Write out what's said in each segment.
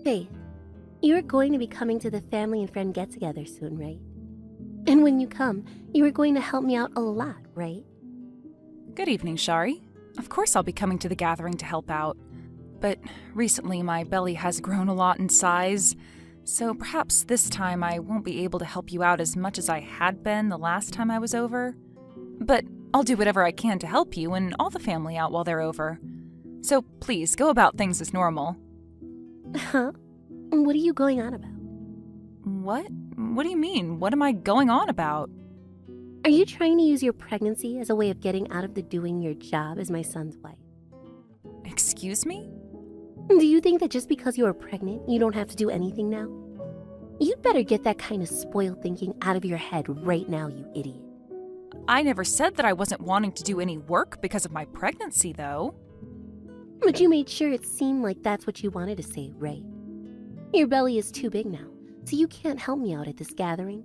Faith, you're going to be coming to the family and friend get-together soon, right? And when you come, you are going to help me out a lot, right? Good evening, Shari. Of course I'll be coming to the gathering to help out. But recently my belly has grown a lot in size, so perhaps this time I won't be able to help you out as much as I had been the last time I was over. But I'll do whatever I can to help you and all the family out while they're over. So please, go about things as normal. Huh? What are you going on about? What? What do you mean? What am I going on about? Are you trying to use your pregnancy as a way of getting out of the doing your job as my son's wife? Excuse me? Do you think that just because you are pregnant, you don't have to do anything now? You'd better get that kind of spoiled thinking out of your head right now, you idiot. I never said that I wasn't wanting to do any work because of my pregnancy, though. But you made sure it seemed like that's what you wanted to say, right? Your belly is too big now, so you can't help me out at this gathering.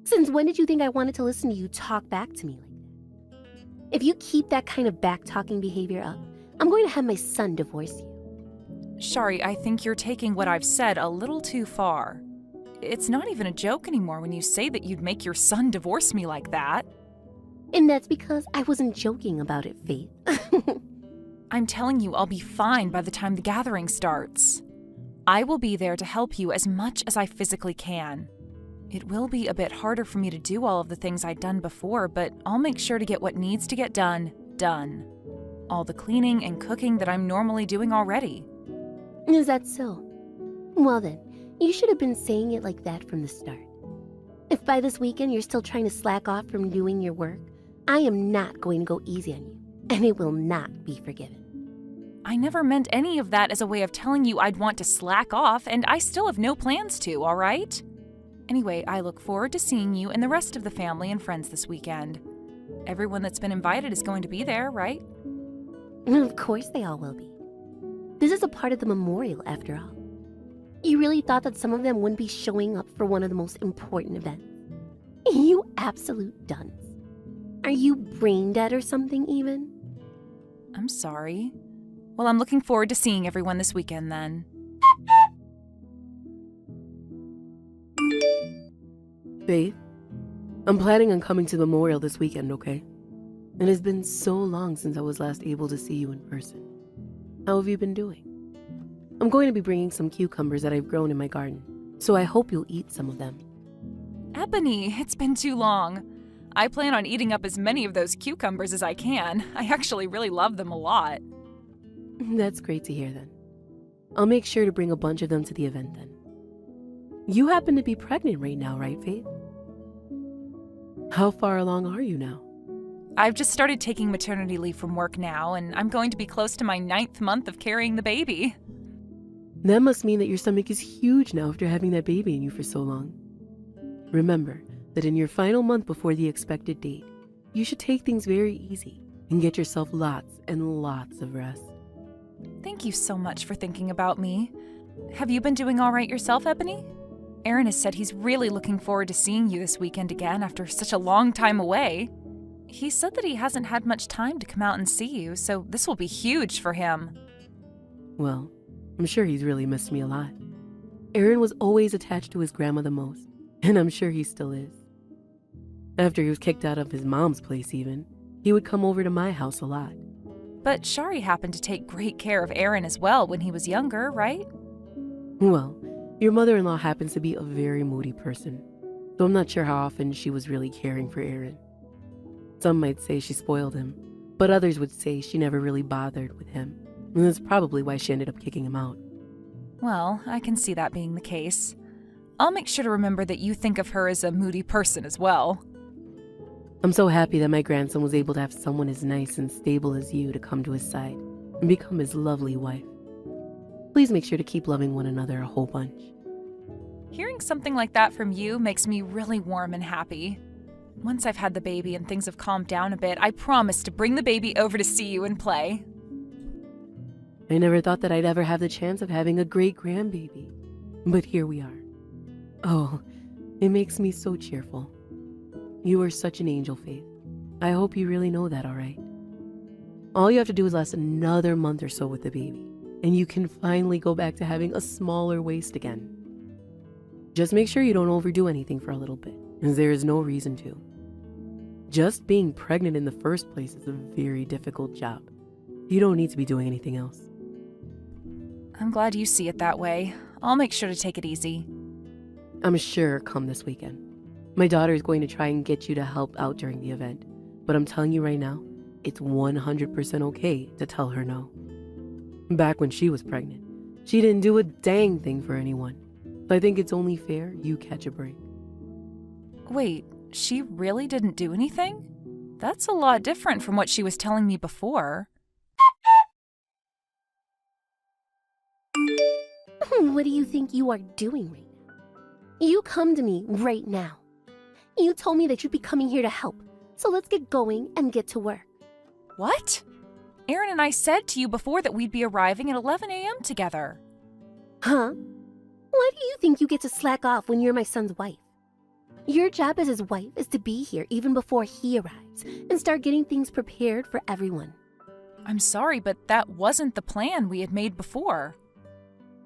Since when did you think I wanted to listen to you talk back to me like that? If you keep that kind of back-talking behavior up, I'm going to have my son divorce you. Shari, I think you're taking what I've said a little too far. It's not even a joke anymore when you say that you'd make your son divorce me like that. And that's because I wasn't joking about it, Faith. I'm telling you I'll be fine by the time the gathering starts. I will be there to help you as much as I physically can. It will be a bit harder for me to do all of the things I'd done before, but I'll make sure to get what needs to get done, done. All the cleaning and cooking that I'm normally doing already. Is that so? Well then, you should have been saying it like that from the start. If by this weekend you're still trying to slack off from doing your work, I am not going to go easy on you, and it will not be forgiven. I never meant any of that as a way of telling you I'd want to slack off, and I still have no plans to, all right? Anyway, I look forward to seeing you and the rest of the family and friends this weekend. Everyone that's been invited is going to be there, right? Of course they all will be. This is a part of the memorial, after all. You really thought that some of them wouldn't be showing up for one of the most important events? You absolute dunce. Are you brain dead or something, even? I'm sorry. Well, I'm looking forward to seeing everyone this weekend, then. Faith, I'm planning on coming to the memorial this weekend, okay? It has been so long since I was last able to see you in person. How have you been doing? I'm going to be bringing some cucumbers that I've grown in my garden, so I hope you'll eat some of them. Ebony, it's been too long. I plan on eating up as many of those cucumbers as I can. I actually really love them a lot. That's great to hear then. I'll make sure to bring a bunch of them to the event then. You happen to be pregnant right now, right, Faith? How far along are you now? I've just started taking maternity leave from work now, and I'm going to be close to my 9th month of carrying the baby. That must mean that your stomach is huge now after having that baby in you for so long. Remember that in your final month before the expected date, you should take things very easy and get yourself lots and lots of rest. Thank you so much for thinking about me. Have you been doing all right yourself, Ebony? Aaron has said he's really looking forward to seeing you this weekend again after such a long time away. He said that he hasn't had much time to come out and see you, so this will be huge for him. Well, I'm sure he's really missed me a lot. Aaron was always attached to his grandma the most, and I'm sure he still is. After he was kicked out of his mom's place even, he would come over to my house a lot. But Shari happened to take great care of Aaron as well when he was younger, right? Well, your mother-in-law happens to be a very moody person, so I'm not sure how often she was really caring for Aaron. Some might say she spoiled him, but others would say she never really bothered with him, and that's probably why she ended up kicking him out. Well, I can see that being the case. I'll make sure to remember that you think of her as a moody person as well. I'm so happy that my grandson was able to have someone as nice and stable as you to come to his side and become his lovely wife. Please make sure to keep loving one another a whole bunch. Hearing something like that from you makes me really warm and happy. Once I've had the baby and things have calmed down a bit, I promise to bring the baby over to see you and play. I never thought that I'd ever have the chance of having a great grandbaby, but here we are. Oh, it makes me so cheerful. You are such an angel, Faith. I hope you really know that, all right? All you have to do is last another month or so with the baby, and you can finally go back to having a smaller waist again. Just make sure you don't overdo anything for a little bit, as there is no reason to. Just being pregnant in the first place is a very difficult job. You don't need to be doing anything else. I'm glad you see it that way. I'll make sure to take it easy. I'm sure come this weekend. My daughter is going to try and get you to help out during the event, but I'm telling you right now, it's 100% okay to tell her no. Back when she was pregnant, she didn't do a dang thing for anyone. So I think it's only fair you catch a break. Wait, she really didn't do anything? That's a lot different from what she was telling me before. What do you think you are doing right now? You come to me right now. You told me that you'd be coming here to help, so let's get going and get to work. What? Aaron and I said to you before that we'd be arriving at 11 a.m. together. Huh? Why do you think you get to slack off when you're my son's wife? Your job as his wife is to be here even before he arrives and start getting things prepared for everyone. I'm sorry, but that wasn't the plan we had made before.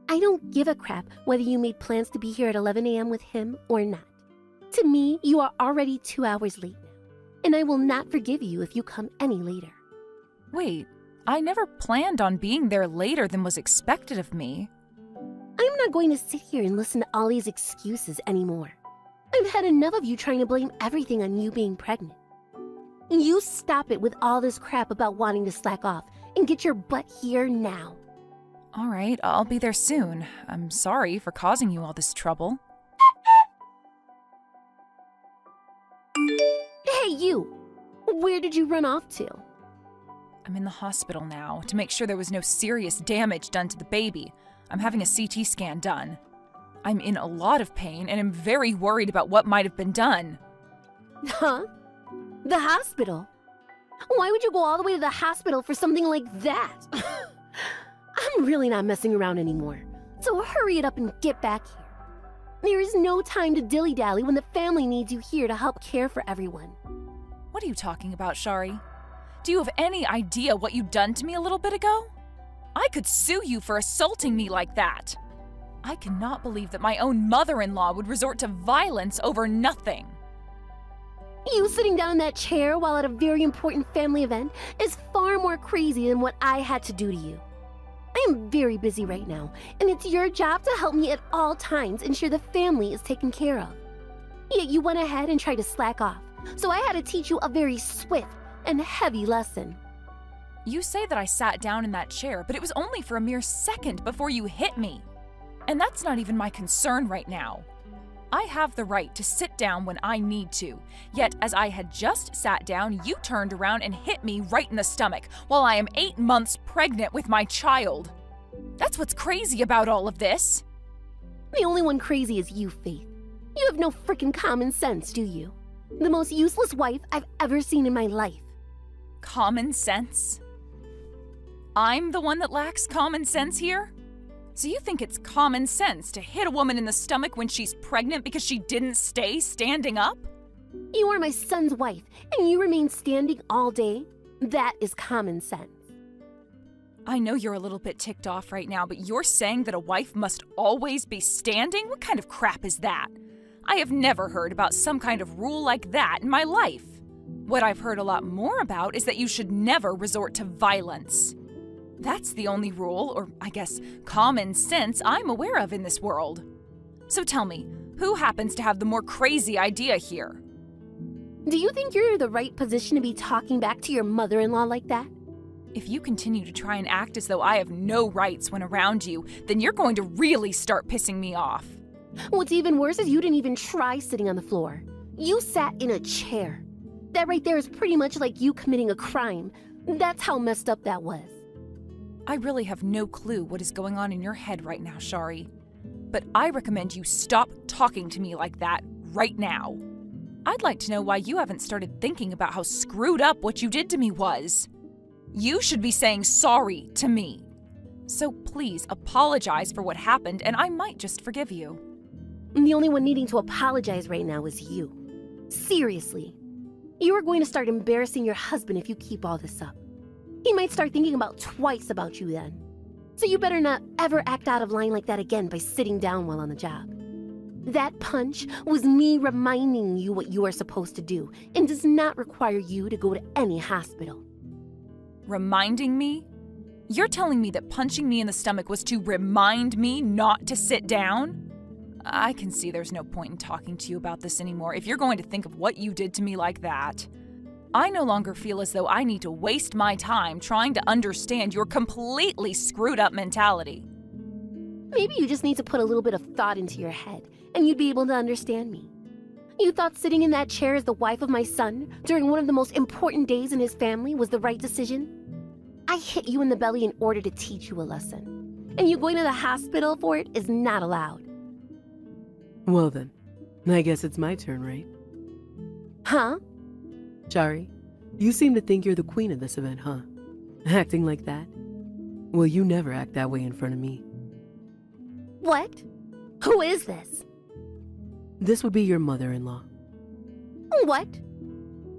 I don't give a crap whether you made plans to be here at 11 a.m. with him or not. To me, you are already 2 hours late now, and I will not forgive you if you come any later. Wait, I never planned on being there later than was expected of me. I'm not going to sit here and listen to all these excuses anymore. I've had enough of you trying to blame everything on you being pregnant. You stop it with all this crap about wanting to slack off and get your butt here now. All right, I'll be there soon. I'm sorry for causing you all this trouble. Hey, you! Where did you run off to? I'm in the hospital now to make sure there was no serious damage done to the baby. I'm having a CT scan done. I'm in a lot of pain and am very worried about what might have been done. Huh? The hospital? Why would you go all the way to the hospital for something like that? I'm really not messing around anymore, so hurry it up and get back here. There is no time to dilly-dally when the family needs you here to help care for everyone. What are you talking about, Shari? Do you have any idea what you've done to me a little bit ago? I could sue you for assaulting me like that. I cannot believe that my own mother-in-law would resort to violence over nothing. You sitting down in that chair while at a very important family event is far more crazy than what I had to do to you. I am very busy right now, and it's your job to help me at all times ensure the family is taken care of. Yet you went ahead and tried to slack off, so I had to teach you a very swift and heavy lesson. You say that I sat down in that chair, but it was only for a mere second before you hit me. And that's not even my concern right now. I have the right to sit down when I need to, yet as I had just sat down, you turned around and hit me right in the stomach while I am 8 months pregnant with my child. That's what's crazy about all of this. The only one crazy is you, Faith. You have no freaking common sense, do you? The most useless wife I've ever seen in my life. Common sense? I'm the one that lacks common sense here? So you think it's common sense to hit a woman in the stomach when she's pregnant because she didn't stay standing up? You are my son's wife, and you remain standing all day? That is common sense. I know you're a little bit ticked off right now, but you're saying that a wife must always be standing? What kind of crap is that? I have never heard about some kind of rule like that in my life. What I've heard a lot more about is that you should never resort to violence. That's the only rule, or I guess common sense, I'm aware of in this world. So tell me, who happens to have the more crazy idea here? Do you think you're in the right position to be talking back to your mother-in-law like that? If you continue to try and act as though I have no rights when around you, then you're going to really start pissing me off. What's even worse is you didn't even try sitting on the floor. You sat in a chair. That right there is pretty much like you committing a crime. That's how messed up that was. I really have no clue what is going on in your head right now, Shari. But I recommend you stop talking to me like that right now. I'd like to know why you haven't started thinking about how screwed up what you did to me was. You should be saying sorry to me. So please apologize for what happened and I might just forgive you. The only one needing to apologize right now is you. Seriously. You are going to start embarrassing your husband if you keep all this up. He might start thinking about twice about you then. So you better not ever act out of line like that again by sitting down while on the job. That punch was me reminding you what you are supposed to do and does not require you to go to any hospital. Reminding me? You're telling me that punching me in the stomach was to remind me not to sit down? I can see there's no point in talking to you about this anymore if you're going to think of what you did to me like that. I no longer feel as though I need to waste my time trying to understand your completely screwed up mentality. Maybe you just need to put a little bit of thought into your head and you'd be able to understand me. You thought sitting in that chair as the wife of my son during one of the most important days in his family was the right decision? I hit you in the belly in order to teach you a lesson. And you going to the hospital for it is not allowed. Well then, I guess it's my turn, right? Huh? Shari, you seem to think you're the queen of this event, huh? Acting like that? Well, you never act that way in front of me. What? Who is this? This would be your mother-in-law. What?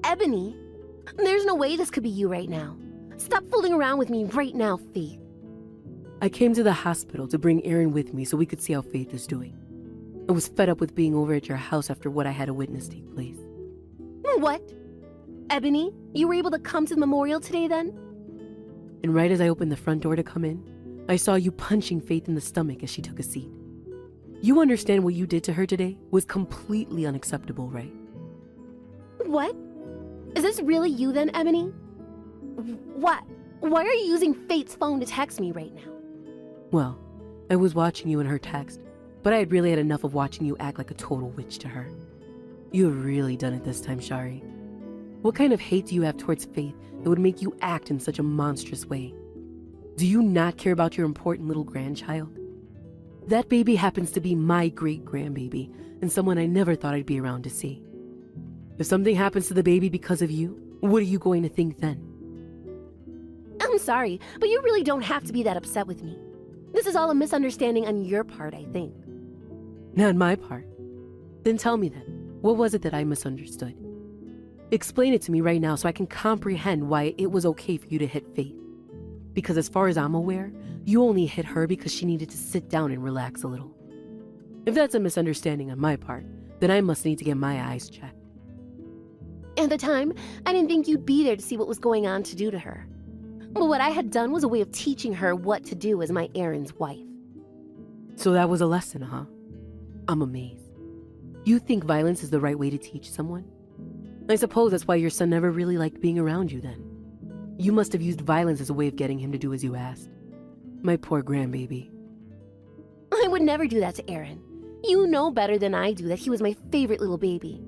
Ebony? There's no way this could be you right now. Stop fooling around with me right now, Faith. I came to the hospital to bring Aaron with me so we could see how Faith is doing. I was fed up with being over at your house after what I had to witness take place. What? Ebony, you were able to come to the memorial today then? And right as I opened the front door to come in, I saw you punching Faith in the stomach as she took a seat. You understand what you did to her today was completely unacceptable, right? What? Is this really you then, Ebony? What? Why are you using Faith's phone to text me right now? Well, I was watching you in her text, but I had really had enough of watching you act like a total witch to her. You have really done it this time, Shari. What kind of hate do you have towards Faith that would make you act in such a monstrous way? Do you not care about your important little grandchild? That baby happens to be my great-grandbaby and someone I never thought I'd be around to see. If something happens to the baby because of you, what are you going to think then? I'm sorry, but you really don't have to be that upset with me. This is all a misunderstanding on your part, I think. Not my part. Then tell me then, what was it that I misunderstood? Explain it to me right now so I can comprehend why it was okay for you to hit Faith. Because as far as I'm aware, you only hit her because she needed to sit down and relax a little. If that's a misunderstanding on my part, then I must need to get my eyes checked. At the time, I didn't think you'd be there to see what was going on to do to her. But what I had done was a way of teaching her what to do as my Aaron's wife. So that was a lesson, huh? I'm amazed. You think violence is the right way to teach someone? I suppose that's why your son never really liked being around you then. You must have used violence as a way of getting him to do as you asked. My poor grandbaby. I would never do that to Aaron. You know better than I do that he was my favorite little baby.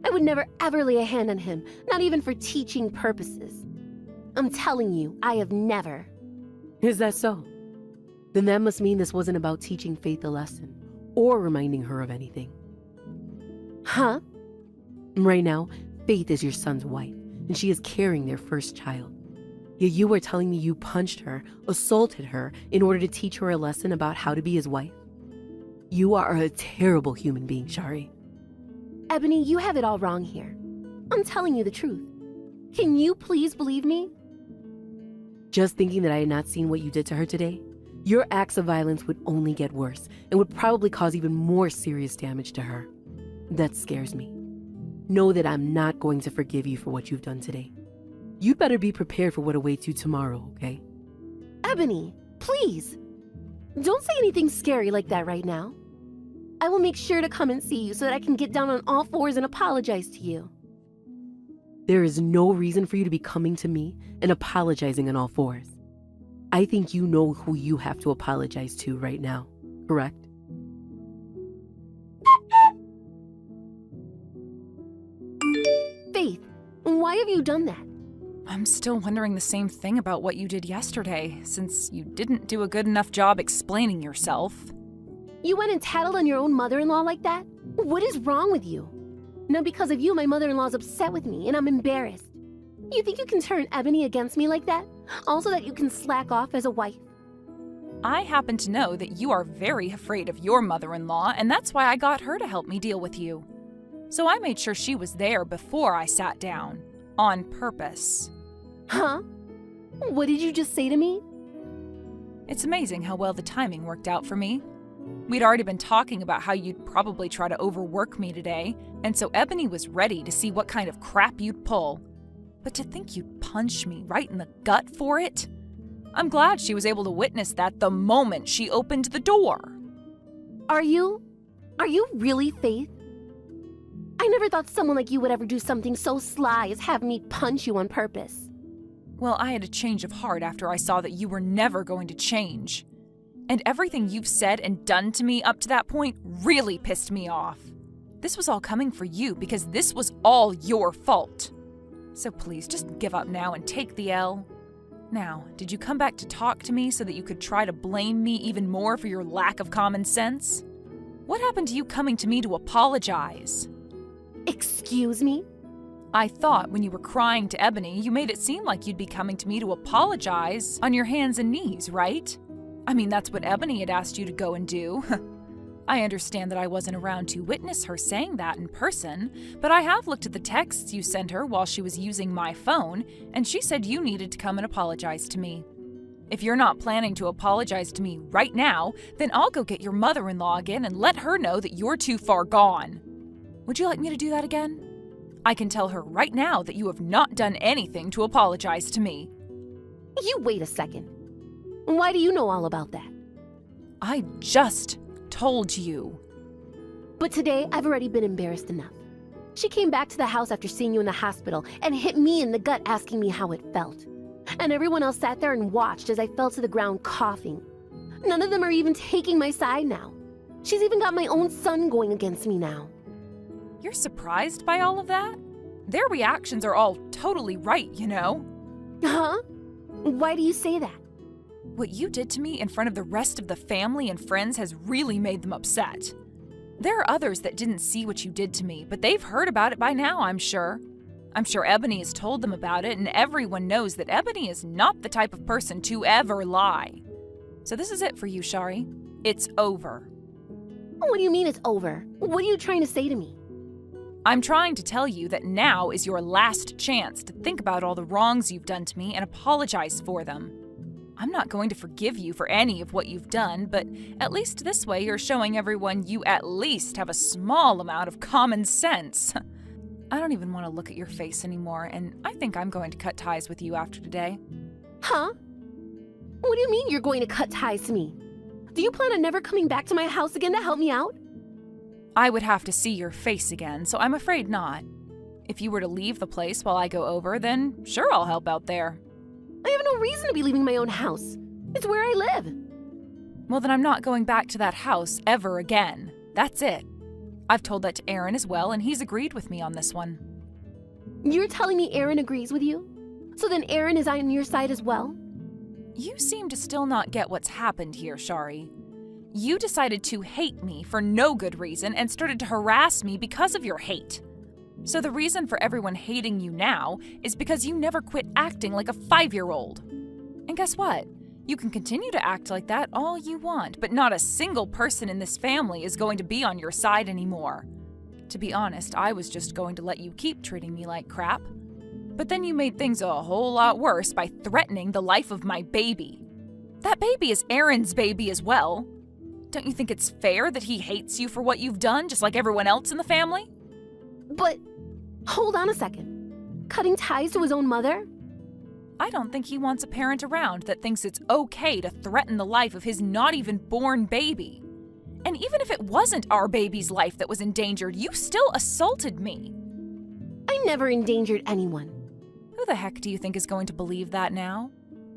I would never ever lay a hand on him, not even for teaching purposes. I'm telling you, I have never. Is that so? Then that must mean this wasn't about teaching Faith a lesson, or reminding her of anything. Huh? Right now, Faith is your son's wife, and she is carrying their first child. Yet you are telling me you punched her, assaulted her, in order to teach her a lesson about how to be his wife? You are a terrible human being, Shari. Ebony, you have it all wrong here. I'm telling you the truth. Can you please believe me? Just thinking that I had not seen what you did to her today, your acts of violence would only get worse and would probably cause even more serious damage to her. That scares me. Know that I'm not going to forgive you for what you've done today. You'd better be prepared for what awaits you tomorrow, okay? Ebony, please. Don't say anything scary like that right now. I will make sure to come and see you so that I can get down on all fours and apologize to you. There is no reason for you to be coming to me and apologizing on all fours. I think you know who you have to apologize to right now, correct? Faith, why have you done that? I'm still wondering the same thing about what you did yesterday, since you didn't do a good enough job explaining yourself. You went and tattled on your own mother-in-law like that? What is wrong with you? Now because of you, my mother-in-law's upset with me and I'm embarrassed. You think you can turn Ebony against me like that? Also that you can slack off as a wife? I happen to know that you are very afraid of your mother-in-law, and that's why I got her to help me deal with you. So I made sure she was there before I sat down. On purpose. Huh? What did you just say to me? It's amazing how well the timing worked out for me. We'd already been talking about how you'd probably try to overwork me today, and so Ebony was ready to see what kind of crap you'd pull. But to think you'd punch me right in the gut for it? I'm glad she was able to witness that the moment she opened the door. Are you really Faith? I never thought someone like you would ever do something so sly as have me punch you on purpose. Well, I had a change of heart after I saw that you were never going to change. And everything you've said and done to me up to that point really pissed me off. This was all coming for you because this was all your fault. So please, just give up now and take the L. Now, did you come back to talk to me so that you could try to blame me even more for your lack of common sense? What happened to you coming to me to apologize? Excuse me? I thought when you were crying to Ebony, you made it seem like you'd be coming to me to apologize on your hands and knees, right? I mean, that's what Ebony had asked you to go and do. I understand that I wasn't around to witness her saying that in person, but I have looked at the texts you sent her while she was using my phone, and she said you needed to come and apologize to me. If you're not planning to apologize to me right now, then I'll go get your mother-in-law again and let her know that you're too far gone. Would you like me to do that again? I can tell her right now that you have not done anything to apologize to me. You wait a second. Why do you know all about that? I just told you. But today, I've already been embarrassed enough. She came back to the house after seeing you in the hospital and hit me in the gut asking me how it felt. And everyone else sat there and watched as I fell to the ground coughing. None of them are even taking my side now. She's even got my own son going against me now. You're surprised by all of that? Their reactions are all totally right, you know? Huh? Why do you say that? What you did to me in front of the rest of the family and friends has really made them upset. There are others that didn't see what you did to me, but they've heard about it by now, I'm sure. I'm sure Ebony has told them about it, and everyone knows that Ebony is not the type of person to ever lie. So this is it for you, Shari. It's over. What do you mean it's over? What are you trying to say to me? I'm trying to tell you that now is your last chance to think about all the wrongs you've done to me and apologize for them. I'm not going to forgive you for any of what you've done, but at least this way you're showing everyone you at least have a small amount of common sense. I don't even want to look at your face anymore, and I think I'm going to cut ties with you after today. Huh? What do you mean you're going to cut ties to me? Do you plan on never coming back to my house again to help me out? I would have to see your face again, so I'm afraid not. If you were to leave the place while I go over, then sure, I'll help out there. I have no reason to be leaving my own house. It's where I live. Well, then I'm not going back to that house ever again. That's it. I've told that to Aaron as well, and he's agreed with me on this one. You're telling me Aaron agrees with you? So then Aaron is on your side as well? You seem to still not get what's happened here, Shari. You decided to hate me for no good reason and started to harass me because of your hate. So the reason for everyone hating you now is because you never quit acting like a 5-year-old. And guess what? You can continue to act like that all you want, but not a single person in this family is going to be on your side anymore. To be honest, I was just going to let you keep treating me like crap. But then you made things a whole lot worse by threatening the life of my baby. That baby is Aaron's baby as well. Don't you think it's fair that he hates you for what you've done, just like everyone else in the family? But, hold on a second. Cutting ties to his own mother? I don't think he wants a parent around that thinks it's okay to threaten the life of his not even born baby. And even if it wasn't our baby's life that was endangered, you still assaulted me. I never endangered anyone. Who the heck do you think is going to believe that now?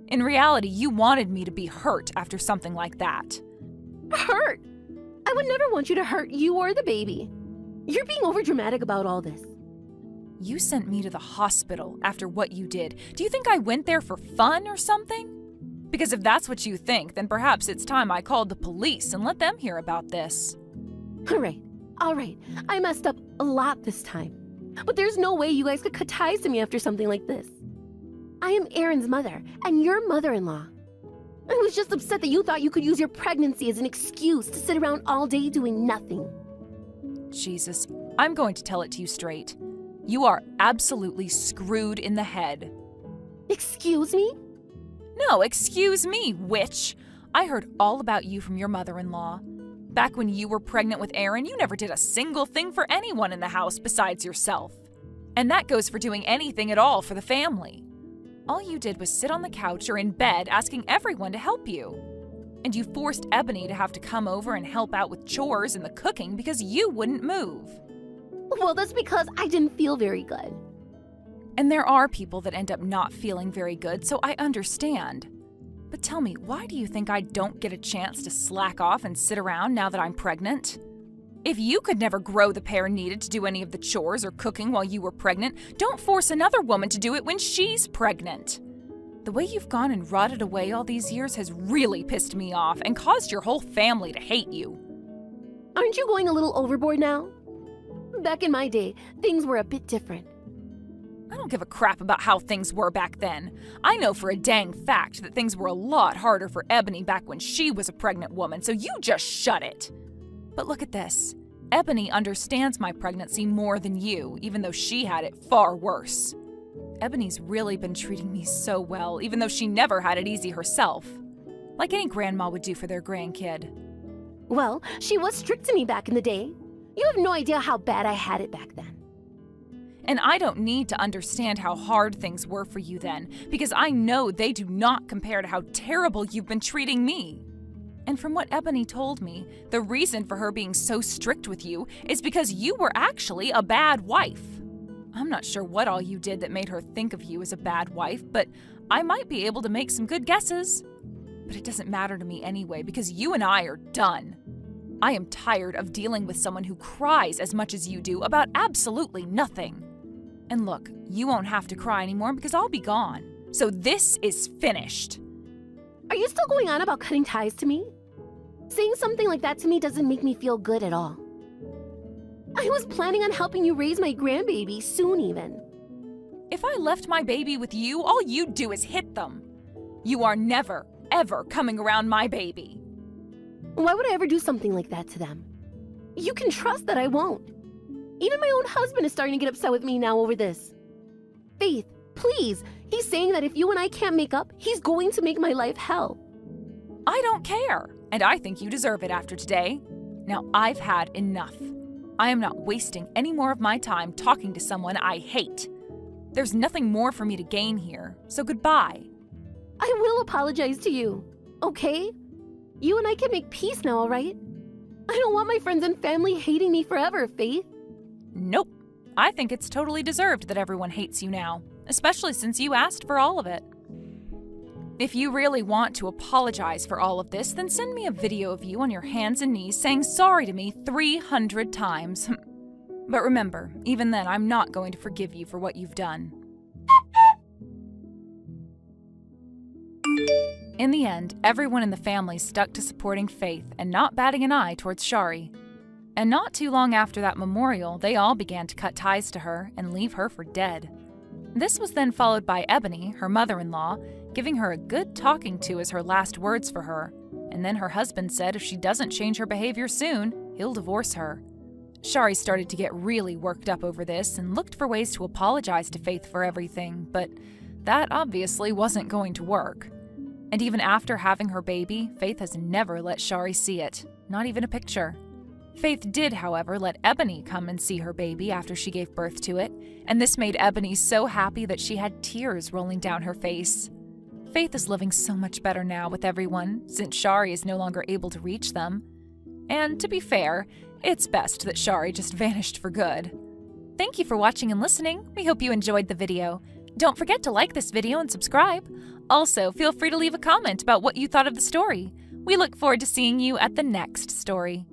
In reality, you wanted me to be hurt after something like that. Hurt? I would never want you to hurt you or the baby. You're being overdramatic about all this. You sent me to the hospital after what you did. Do you think I went there for fun or something? Because if that's what you think, then perhaps it's time I called the police and let them hear about this. All right. I messed up a lot this time. But there's no way you guys could cut ties to me after something like this. I am Aaron's mother and your mother-in-law. I was just upset that you thought you could use your pregnancy as an excuse to sit around all day doing nothing. Jesus, I'm going to tell it to you straight. You are absolutely screwed in the head. Excuse me? No, excuse me, witch. I heard all about you from your mother-in-law. Back when you were pregnant with Aaron, you never did a single thing for anyone in the house besides yourself. And that goes for doing anything at all for the family. All you did was sit on the couch or in bed asking everyone to help you. And you forced Ebony to have to come over and help out with chores and the cooking because you wouldn't move. Well, that's because I didn't feel very good. And there are people that end up not feeling very good, so I understand. But tell me, why do you think I don't get a chance to slack off and sit around now that I'm pregnant? If you could never grow the pair needed to do any of the chores or cooking while you were pregnant, don't force another woman to do it when she's pregnant. The way you've gone and rotted away all these years has really pissed me off and caused your whole family to hate you. Aren't you going a little overboard now? Back in my day, things were a bit different. I don't give a crap about how things were back then. I know for a dang fact that things were a lot harder for Ebony back when she was a pregnant woman, so you just shut it. But look at this. Ebony understands my pregnancy more than you, even though she had it far worse. Ebony's really been treating me so well, even though she never had it easy herself. Like any grandma would do for their grandkid. Well, she was strict to me back in the day. You have no idea how bad I had it back then. And I don't need to understand how hard things were for you then, because I know they do not compare to how terrible you've been treating me. And from what Ebony told me, the reason for her being so strict with you is because you were actually a bad wife. I'm not sure what all you did that made her think of you as a bad wife, but I might be able to make some good guesses. But it doesn't matter to me anyway, because you and I are done. I am tired of dealing with someone who cries as much as you do about absolutely nothing. And look, you won't have to cry anymore because I'll be gone. So this is finished. Are you still going on about cutting ties to me? Saying something like that to me doesn't make me feel good at all. I was planning on helping you raise my grandbaby soon even. If I left my baby with you, all you'd do is hit them. You are never, ever coming around my baby. Why would I ever do something like that to them? You can trust that I won't. Even my own husband is starting to get upset with me now over this. Faith, please, he's saying that if you and I can't make up, he's going to make my life hell. I don't care, and I think you deserve it after today. Now I've had enough. I am not wasting any more of my time talking to someone I hate. There's nothing more for me to gain here, so goodbye. I will apologize to you, okay? You and I can make peace now, all right? I don't want my friends and family hating me forever, Faith. Nope. I think it's totally deserved that everyone hates you now, especially since you asked for all of it. If you really want to apologize for all of this, then send me a video of you on your hands and knees saying sorry to me 300 times. But remember, even then, I'm not going to forgive you for what you've done. In the end, everyone in the family stuck to supporting Faith and not batting an eye towards Shari. And not too long after that memorial, they all began to cut ties to her and leave her for dead. This was then followed by Ebony, her mother-in-law, giving her a good talking to as her last words for her. And then her husband said if she doesn't change her behavior soon, he'll divorce her. Shari started to get really worked up over this and looked for ways to apologize to Faith for everything, but that obviously wasn't going to work. And even after having her baby, Faith has never let Shari see it, not even a picture. Faith did, however, let Ebony come and see her baby after she gave birth to it, and this made Ebony so happy that she had tears rolling down her face. Faith is living so much better now with everyone, since Shari is no longer able to reach them. And to be fair, it's best that Shari just vanished for good. Thank you for watching and listening. We hope you enjoyed the video. Don't forget to like this video and subscribe. Also, feel free to leave a comment about what you thought of the story. We look forward to seeing you at the next story.